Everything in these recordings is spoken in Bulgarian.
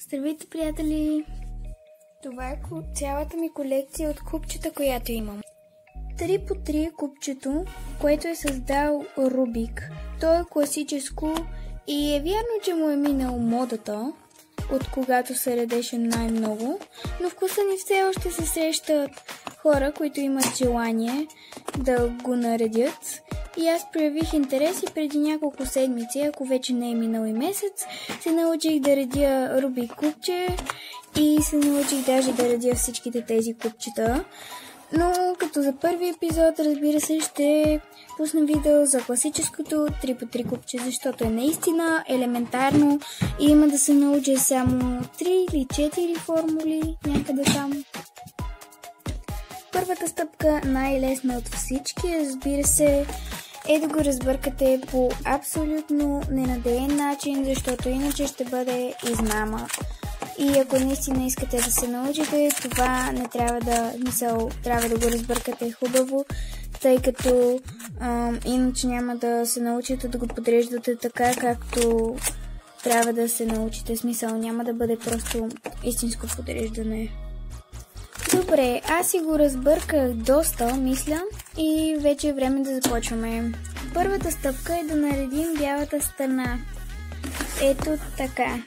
Здравейте, приятели! Това е цялата ми колекция от купчета, която имам. 3x3 купчето, което е създал Рубик. То е класическо и е вярно, че му е минал модата, от когато се редеше най-много, но в класа ни все още се срещат хора, които имат желание да го наредят. И аз проявих интерес и преди няколко седмици, ако вече не е минал и месец, се научих да редя Рубик купче и се научих даже да редя всичките тези купчета. Но като за първи епизод, разбира се, ще пусна видео за класическото 3x3 купче, защото е наистина елементарно и има да се науча само 3 или 4 формули някъде там. Първата стъпка, най-лесна от всички, разбира се, е да го разбъркате по абсолютно ненадеян начин, защото иначе ще бъде измама. И ако наистина искате да се научите, това не трябва трябва да го разбъркате хубаво, тъй като иначе няма да се научите да го подреждате така, както трябва да се научите. Смисъл, няма да бъде просто истинско подреждане. Добре, аз си го разбърках доста, мисля, и вече е време да започваме. Първата стъпка е да наредим бялата страна. Ето така.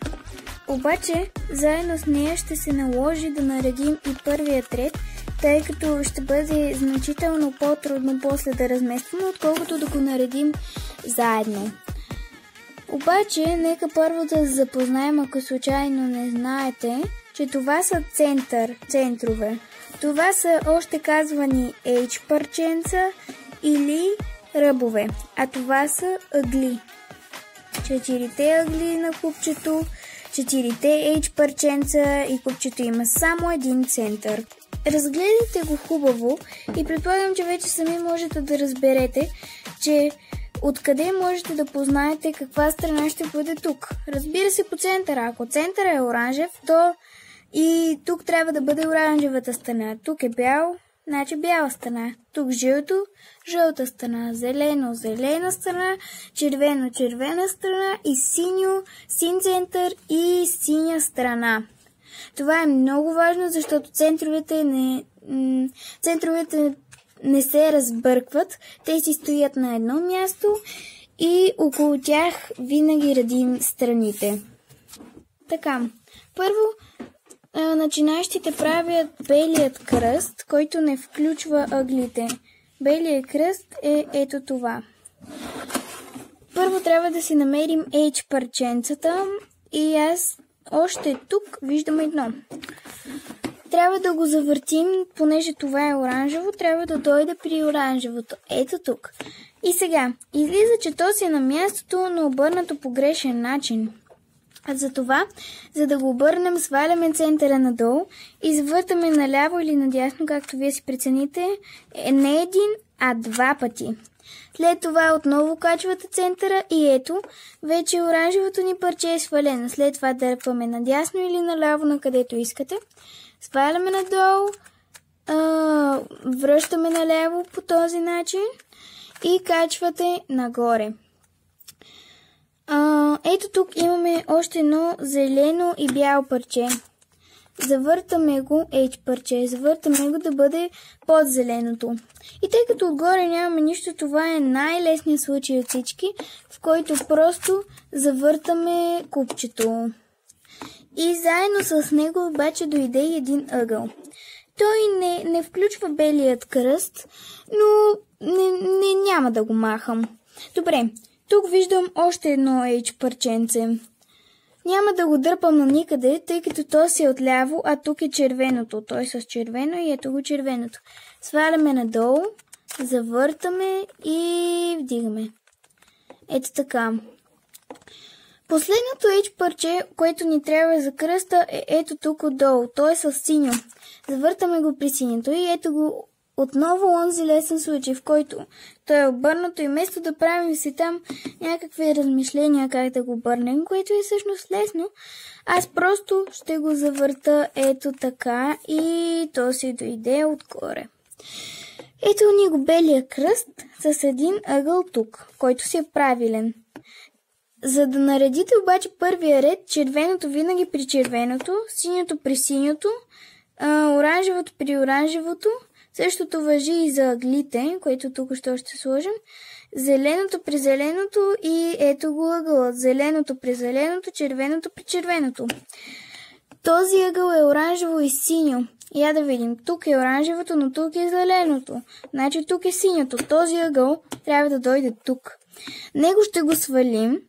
Обаче, заедно с нея ще се наложи да наредим и първият ред, тъй като ще бъде значително по-трудно после да разместваме, отколкото да го наредим заедно. Обаче, нека първо да запознаем, ако случайно не знаете, че това са центрове. Това са още казвани H парченца или ръбове, а това са ъгли. 4 ъгли на купчето, 4 H парченца и купчето има само един център. Разгледайте го хубаво и предполагам, че вече сами можете да разберете, че откъде можете да познаете каква страна ще бъде тук. Разбира се, по центъра. Ако центъра е оранжев, то и тук трябва да бъде оранжевата страна. Тук е бял, значи бяла страна. Тук жълто, жълта страна. Зелено, зелена страна. Червено, червена страна. И синьо, син център и синя страна. Това е много важно, защото центровете не се разбъркват. Те си стоят на едно място и около тях винаги редим страните. Така, първо начинаещите правят белият кръст, който не включва ъглите. Белият кръст е ето това. Първо трябва да си намерим H парченцата и аз още тук виждам едно. Трябва да го завъртим, понеже това е оранжево, трябва да дойде при оранжевото. Ето тук. И сега, излиза, че то си е на мястото, но обърнато по грешен начин. Затова, за да го обърнем, сваляме центъра надолу и завъртаме наляво или надясно, както вие си прецените, не един, а 2 пъти. След това отново качвате центъра и ето, вече оранжевото ни парче е свалено. След това дърпваме надясно или наляво, на където искате. Сваляме надолу, връщаме наляво по този начин и качвате нагоре. Ето тук имаме още едно зелено и бяло парче. Завъртаме го, H парче, завъртаме го да бъде под зеленото. И тъй като отгоре нямаме нищо, това е най-лесният случай от всички, в който просто завъртаме купчето. И заедно с него обаче дойде и един ъгъл. Той не включва белият кръст, но няма да го махам. Добре, тук виждам още едно H парченце. Няма да го дърпам на никъде, тъй като то си е отляво, а тук е червеното. Той с червено и ето го червеното. Сваляме надолу, завъртаме и вдигаме. Ето така. Последното H парче, което ни трябва за кръста, е ето тук отдолу. То е с синьо. Завъртаме го при синьото и ето го отново онзи лесен случай, в който той е обърнато и вместо да правим си там някакви размишления как да го обърнем, което е всъщност лесно, аз просто ще го завърта ето така и то си дойде отгоре. Ето ни го белия кръст с един ъгъл тук, който си е правилен. За да наредите обаче първия ред, червеното винаги при червеното, синьото при синьото, оранжевото при оранжевото, същото важи и за ъглите, което тук ще сложим, зеленото при зеленото и ето го ъгълът. Зеленото при зеленото, червеното при червеното. Този ъгъл е оранжево и синьо. Я да видим. Тук е оранжевото, но тук е зеленото. Значи тук е синьото. Този ъгъл трябва да дойде тук. Него ще го свалим,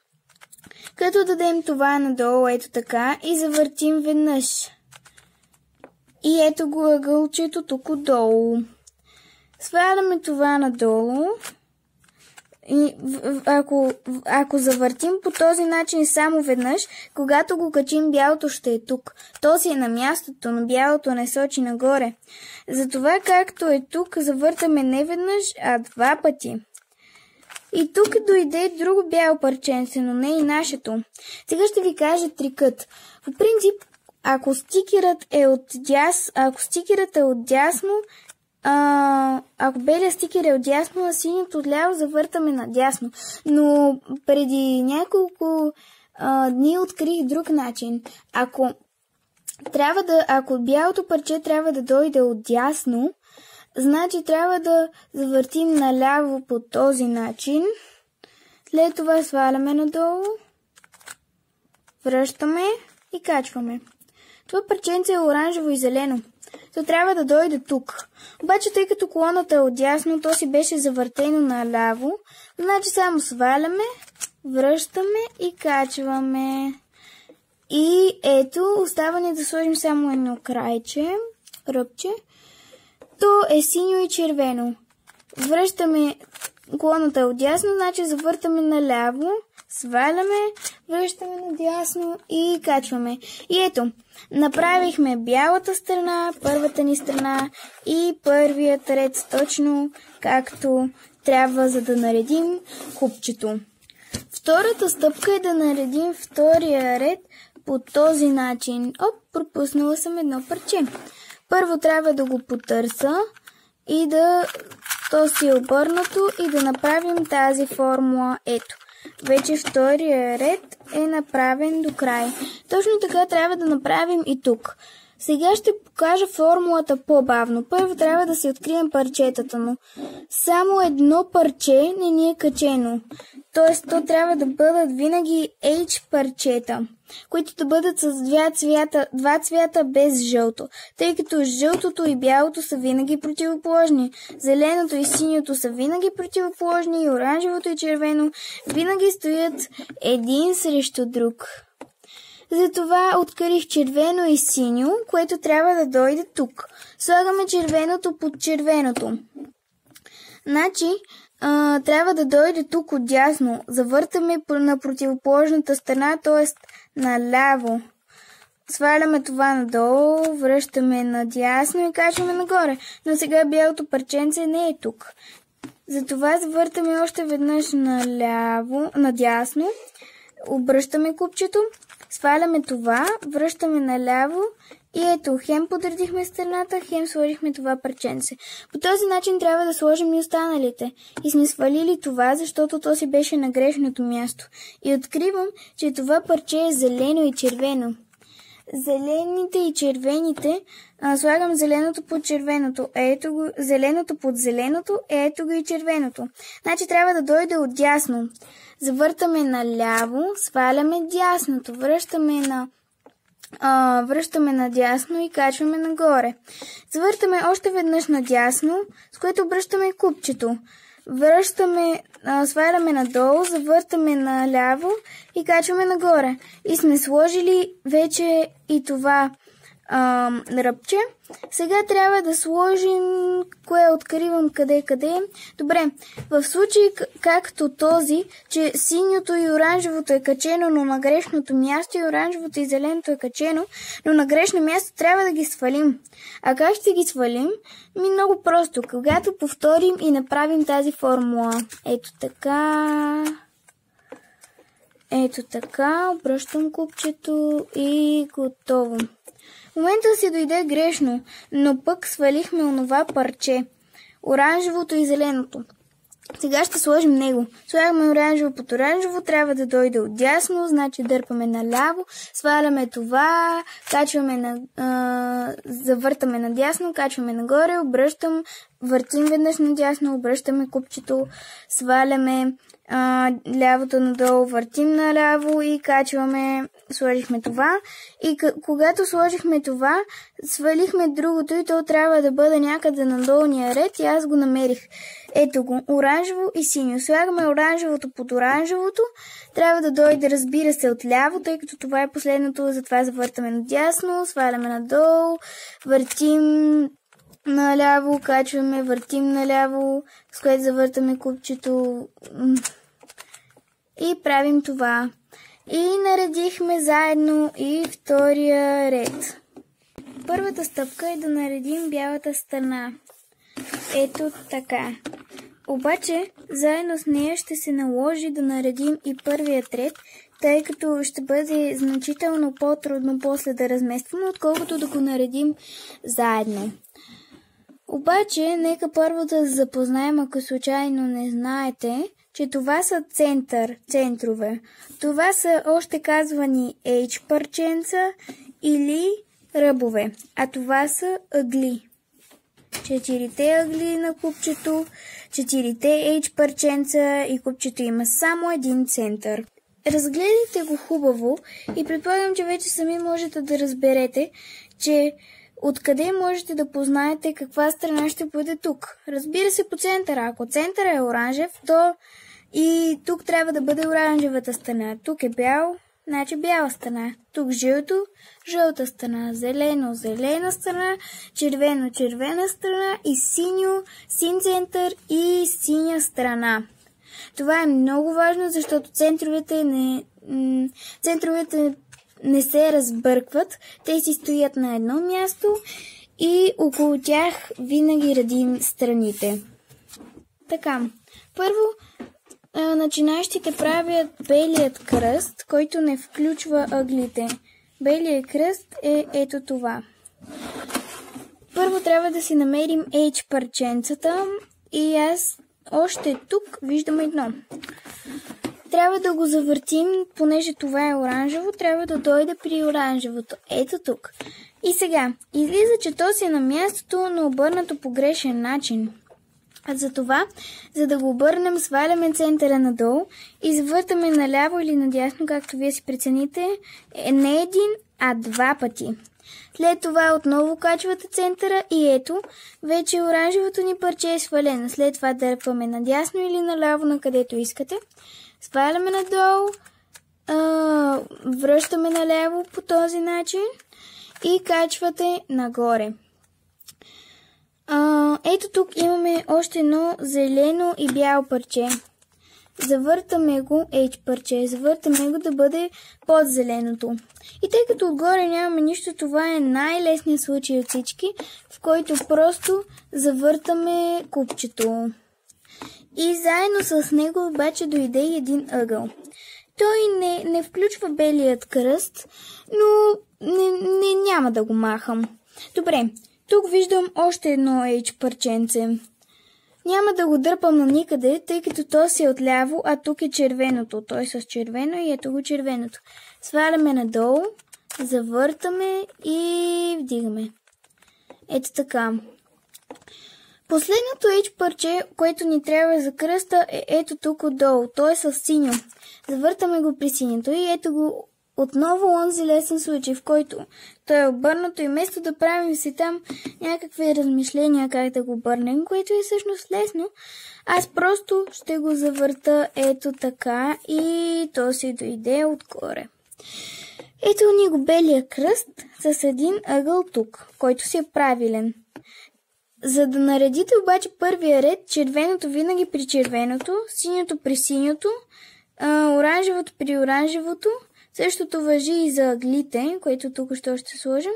като дадем това надолу, ето така, и завъртим веднъж. И ето го ъгълчето тук отдолу. Сваляме това надолу. И ако завъртим по този начин само веднъж, когато го качим, бялото ще е тук. Този е на мястото, но бялото не сочи нагоре. Затова, както е тук, завъртаме не веднъж, а 2 пъти. И тук дойде друго бяло парченце, но не и нашето. Сега ще ви кажа трикът. По принцип, ако стикерът е отдясно, ако белия стикер е отдясно, а синьото отляво завъртаме надясно. Но преди няколко дни открих друг начин. Ако бялото парче трябва да дойде отдясно, значи трябва да завъртим наляво по този начин. След това сваляме надолу, връщаме и качваме. Това парченце е оранжево и зелено. То трябва да дойде тук. Обаче, тъй като колоната е отдясно, то си беше завъртено наляво, значи само сваляме, връщаме и качваме. И ето, остава ни да сложим само едно крайче, ръбче. То е синьо и червено. Връщаме, колоната е отдясно, значи завъртаме наляво, сваляме, връщаме надясно и качваме. И ето, направихме бялата страна, първата ни страна и първият ред точно както трябва, за да наредим купчето. Втората стъпка е да наредим втория ред по този начин. Пропуснала съм едно парче. Първо трябва да го потърся и то си е обърнато и да направим тази формула. Ето. Вече втория ред е направен до край. Точно така трябва да направим и тук. Сега ще покажа формулата по-бавно. Първо трябва да си открием парчетата, но само едно парче не ни е качено. Тоест, то трябва да бъдат винаги H парчета, които да бъдат с два цвята без жълто, тъй като жълтото и бялото са винаги противоположни, зеленото и синьото са винаги противоположни и оранжевото и червено винаги стоят един срещу друг. Затова открих червено и синьо, което трябва да дойде тук. Слагаме червеното под червеното. Значи, трябва да дойде тук отдясно. Завъртаме на противоположната страна, т.е. наляво. Сваляме това надолу, връщаме надясно и качваме нагоре. Но сега бялото парченце не е тук. Затова завъртаме още веднъж надясно. Обръщаме купчето, сваляме това, връщаме наляво и ето, хем подредихме страната, хем сложихме това парченце. По този начин трябва да сложим и останалите. И сме свалили това, защото то си беше на грешното място. И откривам, че това парче е зелено и червено. Зелените и червените, слагам зеленото под червеното, ето го, зеленото под зеленото, ето го и червеното. Значи трябва да дойде отдясно. Завъртаме наляво, сваляме дясното, връщаме надясно и качваме нагоре. Завъртаме още веднъж надясно, с което обръщаме купчето. Сваляме надолу, завъртаме наляво и качваме нагоре. И сме сложили вече и това ръбче. Сега трябва да сложим, кое откривам къде. Добре, в случай както този, че синьото и оранжевото е качено, но на грешното място, и оранжевото и зеленото е качено, но на грешно място, трябва да ги свалим. А как ще ги свалим? Много просто. Когато повторим и направим тази формула. Ето така, обръщам купчето и готово. В момента си дойде грешно, но пък свалихме онова парче, оранжевото и зеленото. Сега ще сложим него. Слагаме оранжево под оранжево, трябва да дойде отдясно, значи дърпаме наляво, сваляме това, завъртаме надясно, качваме нагоре, въртим веднъж надясно, обръщаме купчето, сваляме лявото надолу, въртим наляво и качваме, сложихме това. И когато сложихме това, свалихме другото и то трябва да бъде някъде на долния ред и аз го намерих. Ето го, оранжево и синьо. Слагаме оранжевото под оранжевото. Трябва да дойде, разбира се, отляво, тъй като това е последното, затова завъртаме надясно, сваляме надолу, въртим наляво, качваме, въртим наляво, с което завъртаме купчето и правим това. И наредихме заедно и втория ред. Първата стъпка е да наредим бялата страна. Ето така. Обаче, заедно с нея ще се наложи да наредим и първият ред, тъй като ще бъде значително по-трудно после да разместваме, отколкото да го наредим заедно. Обаче, нека първо да запознаем, ако случайно не знаете, че това са центрове. Това са още казвани H парченца или ръбове, а това са ъгли. 4 ъгли на купчето, 4 H парченца и купчето има само един център. Разгледайте го хубаво и предполагам, че вече сами можете да разберете, че откъде можете да познаете каква страна ще бъде тук. Разбира се, по центъра. Ако центъра е оранжев, то и тук трябва да бъде оранжевата страна. Тук е бял, значи бяла страна. Тук жълто, жълта страна. Зелено, зелена страна. Червено, червена страна. И синьо, син център и синя страна. Това е много важно, защото центровете не се разбъркват. Те си стоят на едно място и около тях винаги редим страните. Така, първо начинаещите правят белият кръст, който не включва ъглите. Белият кръст е ето това. Първо трябва да си намерим H парченцата и аз още тук виждам едно. Трябва да го завъртим, понеже това е оранжево, трябва да дойде при оранжевото. Ето тук. И сега, излиза, че то си е на мястото, но обърнато по грешен начин. А за това, за да го обърнем, сваляме центъра надолу и завъртаме наляво или надясно, както вие си прецените, не един, а 2 пъти. След това отново качвате центъра и ето, вече оранжевото ни парче е свалено. След това дърпваме надясно или наляво, на където искате. Сваляме надолу, връщаме наляво по този начин и качвате нагоре. Ето тук имаме още едно зелено и бяло парче. Завъртаме го, H парче, завъртаме го да бъде под зеленото. И тъй като отгоре нямаме нищо, това е най-лесният случай от всички, в който просто завъртаме купчето. И заедно с него обаче дойде и един ъгъл. Той не включва белият кръст, но няма да го махам. Добре, тук виждам още едно H парченце. Няма да го дърпам на никъде, тъй като то си е отляво, а тук е червеното. Той с червено и ето го червеното. Сваляме надолу, завъртаме и вдигаме. Ето така. Последното H парче, което ни трябва за кръста, е ето тук отдолу. То е с синьо. Завъртаме го при синьото и ето го отново онзи лесен случай, в който той е обърнато и вместо да правим си там някакви размишления как да го обърнем, което е всъщност лесно, аз просто ще го завърта ето така и то си дойде отгоре. Ето ни го белия кръст с един ъгъл тук, който си е правилен. За да наредите обаче първия ред, червеното винаги при червеното, синьото при синьото, оранжевото при оранжевото, същото важи и за ъглите, които тук ще сложим,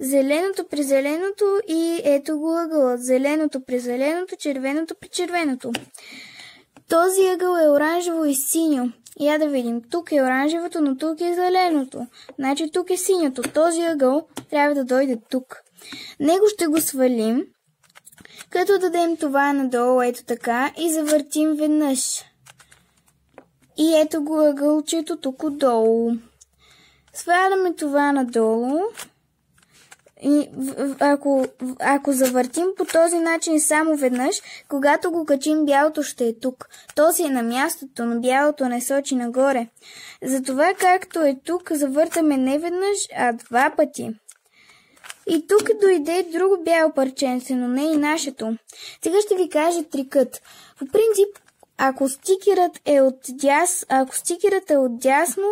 зеленото при зеленото и ето го ъгълът, зеленото при зеленото, червеното при червеното. Този ъгъл е оранжево и синьо. Я да видим, тук е оранжевото, но тук е зеленото. Значи тук е синьото. Този ъгъл трябва да дойде тук. Него ще го свалим Като дадем това надолу, ето така, и завъртим веднъж. И ето го ъгълчето тук отдолу. Сваляме това надолу. И ако завъртим по този начин само веднъж, когато го качим, бялото ще е тук. Този е на мястото, но бялото не сочи нагоре. Затова, както е тук, завъртаме не веднъж, а 2 пъти. И тук дойде друго бяло парченце, но не и нашето. Сега ще ви кажа трикът. По принцип, ако стикерът е отдясно,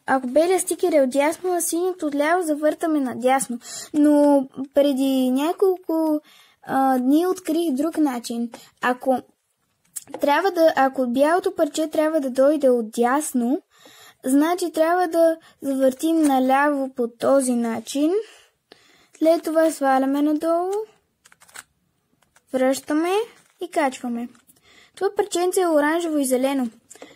ако белият стикер е отдясно, а синьото отляво завъртаме надясно. Но преди няколко дни открих друг начин. Ако бялото парче трябва да дойде отдясно, значи трябва да завъртим наляво по този начин. След това сваляме надолу, връщаме и качваме. Това парченце е оранжево и зелено.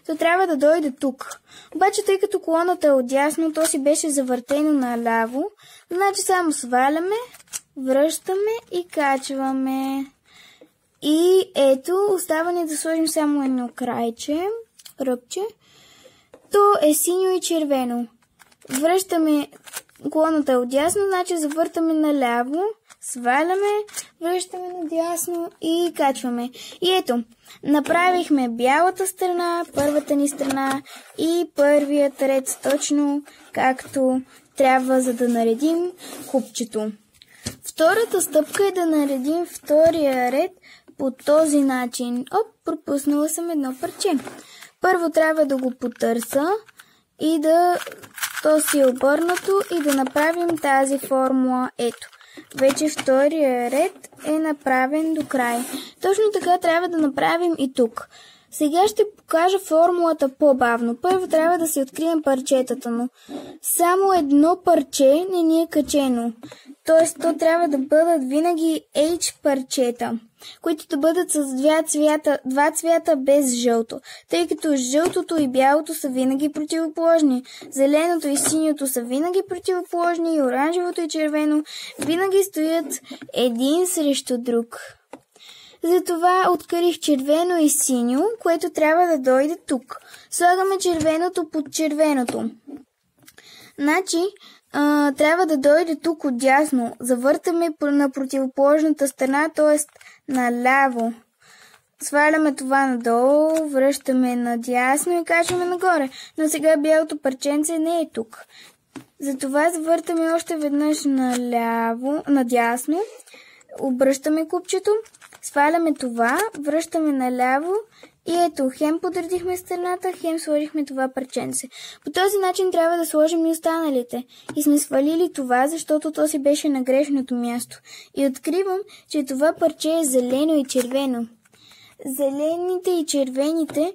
То трябва да дойде тук. Обаче, тъй като колоната е отдясно, то си беше завъртено наляво. Значи само сваляме, връщаме и качваме. И ето, остава ни да сложим само едно крайче, ръбче. То е синьо и червено. Връщаме, колоната е отдясно, значи завъртаме наляво, сваляме, връщаме надясно и качваме. И ето, направихме бялата страна, първата ни страна и първият ред точно както трябва, за да наредим купчето. Втората стъпка е да наредим втория ред по този начин. Пропуснала съм едно парче. Първо трябва да го потърся и то си е обърнато и да направим тази формула. Ето, вече втория ред е направен до край. Точно така трябва да направим и тук. Сега ще покажа формулата по-бавно. Първо трябва да си открием парчетата, но само едно парче не ни е качено. Тоест, то трябва да бъдат винаги H парчета, които да бъдат с два цвята без жълто, тъй като жълтото и бялото са винаги противоположни, зеленото и синьото са винаги противоположни и оранжевото и червено винаги стоят един срещу друг. Затова открих червено и синьо, което трябва да дойде тук. Слагаме червеното под червеното. Значи, трябва да дойде тук отдясно. Завъртаме на противоположната страна, т.е. наляво. Сваляме това надолу, връщаме надясно и качваме нагоре. Но сега бялото парченце не е тук. Затова завъртаме още веднъж надясно. Обръщаме купчето, сваляме това, връщаме наляво и ето, хем подредихме страната, хем сложихме това парченце. По този начин трябва да сложим и останалите. И сме свалили това, защото то си беше на грешното място. И откривам, че това парче е зелено и червено. Зелените и червените,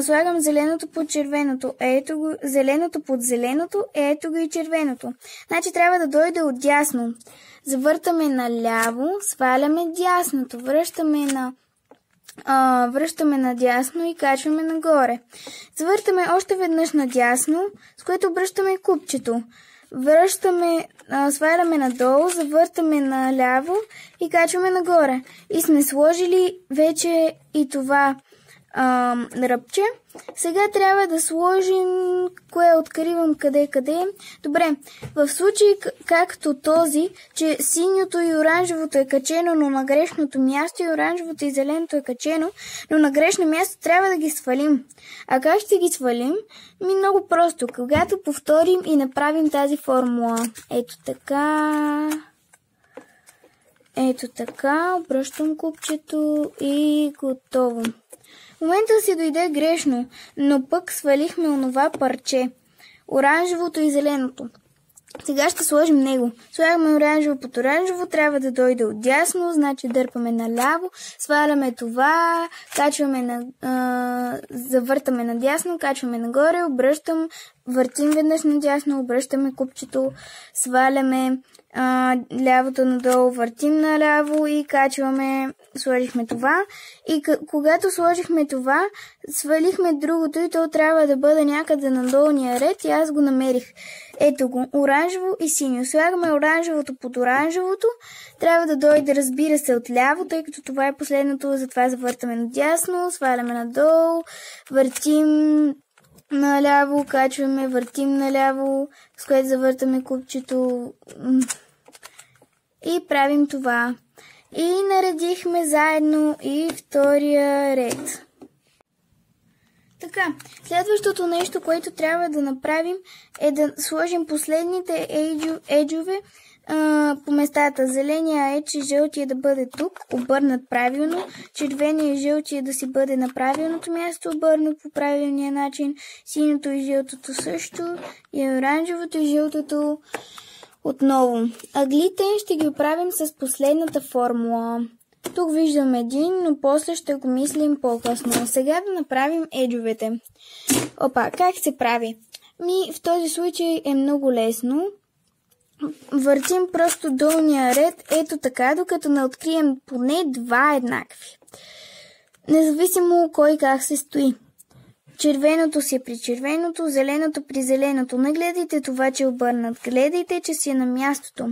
слагам зеленото под червеното, ето го, зеленото под зеленото, ето го и червеното. Значи трябва да дойде отдясно. Завъртаме наляво, сваляме дясното, връщаме надясно и качваме нагоре. Завъртаме още веднъж надясно, с което обръщаме купчето. Сваляме надолу, завъртаме наляво и качваме нагоре. И сме сложили вече и това ръбче. Сега трябва да сложим, кое откривам къде. Добре, в случай както този, че синьото и оранжевото е качено, но на грешното място, и оранжевото и зеленото е качено, но на грешно място, трябва да ги свалим. А как ще ги свалим? Много просто. Когато повторим и направим тази формула. Ето така, обръщам купчето и готово. В момента си дойде грешно, но пък свалихме онова парче. Оранжевото и зеленото. Сега ще сложим него. Слагаме оранжево под оранжево, трябва да дойде отдясно, значи дърпаме наляво, сваляме това, завъртаме надясно, качваме нагоре, обръщам, въртим веднъж надясно, обръщаме купчето, сваляме лявото надолу, въртим наляво и качваме, сложихме това. И когато сложихме това, свалихме другото и то трябва да бъде някъде на долния ред и аз го намерих. Ето го, оранжево и синьо. Слагаме оранжевото под оранжевото. Трябва да дойде, разбира се, отляво, тъй като това е последното, затова завъртаме надясно, сваляме надолу, въртим наляво, качваме, въртим наляво, с което завъртаме купчето и правим това. И наредихме заедно и втория ред. Така, следващото нещо, което трябва да направим е да сложим последните еджове по местата. Зеления едж и жълтия да бъде тук, обърнат правилно. Червения и жълтия да си бъде на правилното място, обърнат по правилния начин. Синьото и жълтото също. И оранжевото и жълтото отново. Аглите ще ги оправим с последната формула. Тук виждам един, но после ще го мислим по-късно. Сега да направим еджовете. Опа, как се прави? В този случай е много лесно. Въртим просто долния ред, ето така, докато не открием поне два еднакви. Независимо кой как се стои. Червеното си е при червеното, зеленото при зеленото. Не гледайте това, че е обърнат. Гледайте, че си е на мястото.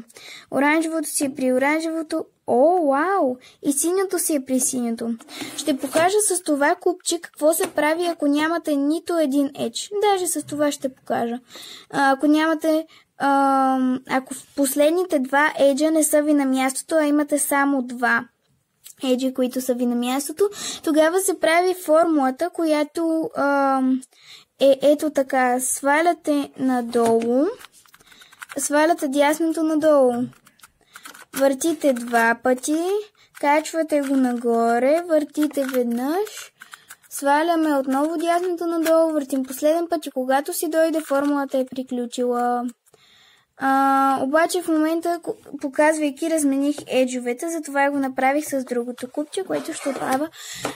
Оранжевото си е при оранжевото. О, вау! И синьото си е при синьото. Ще покажа с това купче какво се прави, ако нямате нито един едж. Даже с това ще покажа. Ако нямате... ако в последните два еджа не са ви на мястото, а имате само два еджи, които са ви на мястото, тогава се прави формулата, която е ето така. Сваляте надолу, сваляте дясното надолу, въртите два пъти, качвате го нагоре, въртите веднъж, сваляме отново дясното надолу, въртим последен път и когато си дойде, формулата е приключила. Обаче в момента, показвайки, размених еджовете, затова го направих с другото купче, което ще правя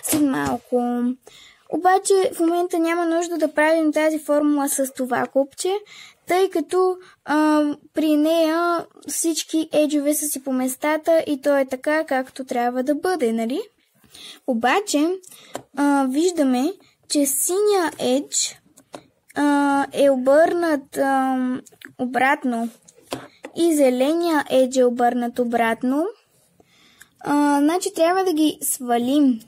след малко. Обаче в момента няма нужда да правим тази формула с това купче, тъй като при нея всички еджове са си по местата и то е така, както трябва да бъде, нали? Обаче виждаме, че синя едж е обърнат обратно и зеления едж е обърнат обратно. Значи трябва да ги свалим.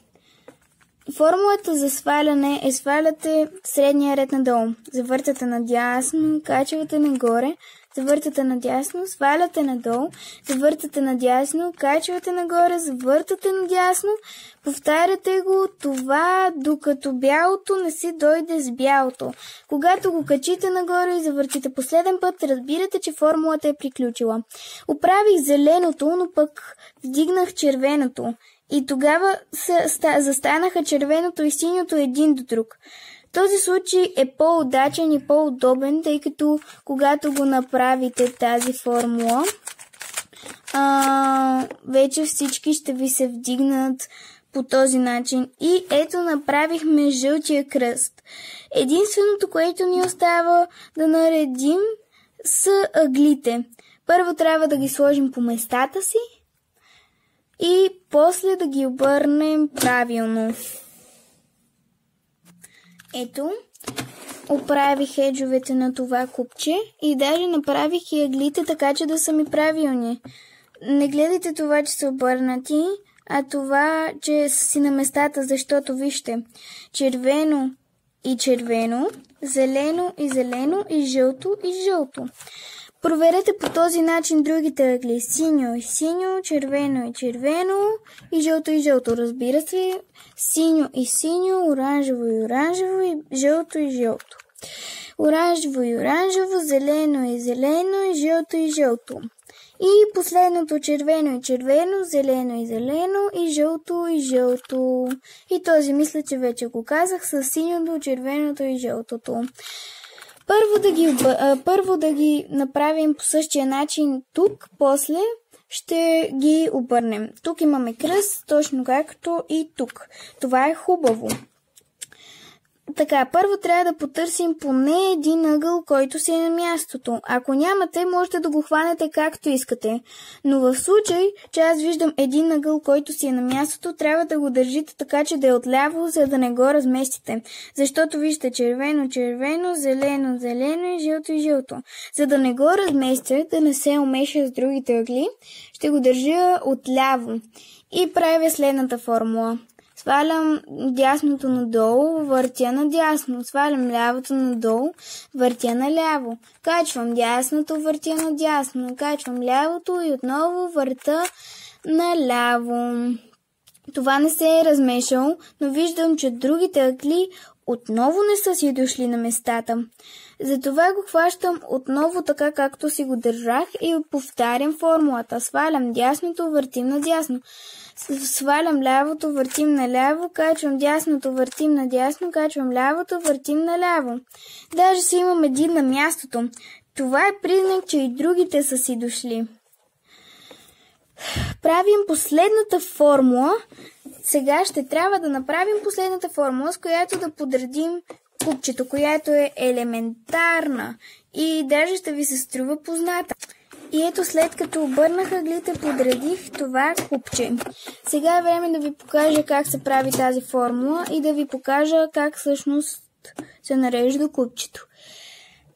Формулата за сваляне е сваляте средния ред надолу. Завъртате надясно, качвате нагоре, завъртате надясно, сваляте надолу, завъртате надясно, качвате нагоре, завъртате надясно, повтаряте го това, докато бялото не си дойде с бялото. Когато го качите нагоре и завъртите последен път, разбирате, че формулата е приключила. Оправих зеленото, но пък вдигнах червеното. И тогава застанаха червеното и синьото един до друг. Този случай е по-удачен и по-удобен, тъй като когато го направите тази формула, вече всички ще ви се вдигнат по този начин. И ето направихме жълтия кръст. Единственото, което ни остава да наредим, са ъглите. Първо трябва да ги сложим по местата си и после да ги обърнем правилно. Ето, оправих еджовете на това купче и даже направих и ъглите така, че да са ми правилни. Не гледайте това, че са обърнати, а това, че са си на местата, защото вижте, червено и червено, зелено и зелено и жълто и жълто. Проверете по този начин другите ъгли. Синьо и синьо, червено и червено и жълто, разбира се. Синьо и синьо, оранжево и оранжево и жълто. Оранжево и оранжево, зелено и зелено и жълто. И последното червено и червено, зелено и жълто. И този мисля, че вече го казах с синьото, червеното и жълтото. Първо да ги направим по същия начин тук, после ще ги обърнем. Тук имаме кръст, точно както и тук. Това е хубаво. Така, първо трябва да потърсим поне един ъгъл, който си е на мястото. Ако нямате, можете да го хванете както искате. Но в случай, че аз виждам един ъгъл, който си е на мястото, трябва да го държите така, че да е отляво, за да не го разместите. Защото виждате червено, червено, зелено, зелено и жълто. За да не го разместя, да не се умеша с другите ъгли, ще го държа отляво. И правя следната формула. Свалям дясното надолу, въртя надясно. Свалям лявото надолу, въртя наляво. Качвам дясното, въртя надясно. Качвам лявото и отново върта наляво. Това не се е размешало, но виждам, че другите ъгли отново не са си дошли на местата. Затова го хващам отново така, както си го държах и повтарям формулата. Свалям дясното, въртим надясно. Свалям лявото, въртим наляво, качвам дясното, въртим надясно, качвам лявото, въртим наляво. Даже си имам един на мястото. Това е признак, че и другите са си дошли. Правим последната формула. Сега ще трябва да направим последната формула, с която да подредим купчето, която е елементарна и даже ще ви се струва позната. И ето, след като обърнах ъглите, подредих това купче. Сега е време да ви покажа как се прави тази формула и да ви покажа как всъщност се нарежда купчето.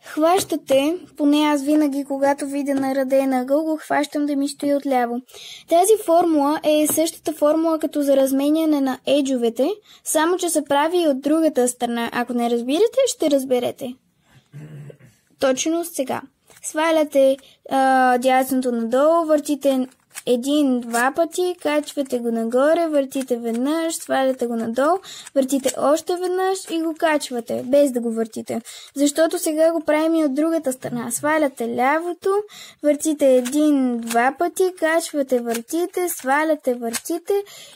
Хващате, поне аз винаги, когато видя нареден ъгъл, го хващам да ми стои отляво. Тази формула е същата формула като за разменяне на еджовете, само че се прави и от другата страна. Ако не разбирате, ще разберете. Точно сега. Сваляте дясното надолу, въртите един-два пъти, качвате го нагоре, въртите веднъж, сваляте го надолу, въртите още веднъж и го качвате, без да го въртите. Защото сега го правим и от другата страна. Сваляте лявото, въртите един-два пъти, качвате, въртите, сваляте, въртите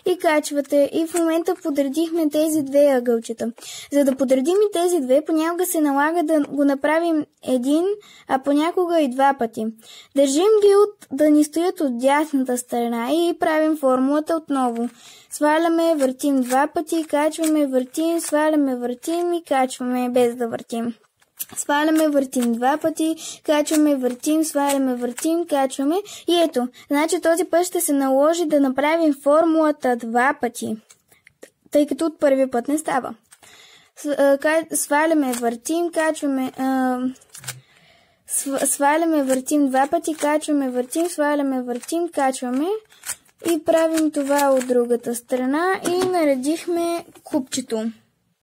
и качвате. И в момента подредихме тези две ъгълчета. За да подредим и тези две, понякога се налага да го направим един, а понякога и два пъти. Държим ги да ни стоят от дясната страна и правим формулата отново. Сваляме, въртим два пъти, качваме, въртим, сваляме, въртим и качваме без да въртим. Сваляме, въртим два пъти, качваме, въртим, сваляме, въртим, качваме. И ето, значи този път ще се наложи да направим формулата два пъти, тъй като от първия път не става. Сваляме, въртим, качваме... Сваляме, въртим два пъти, качваме, въртим, сваляме, въртим, качваме и правим това от другата страна и наредихме купчето.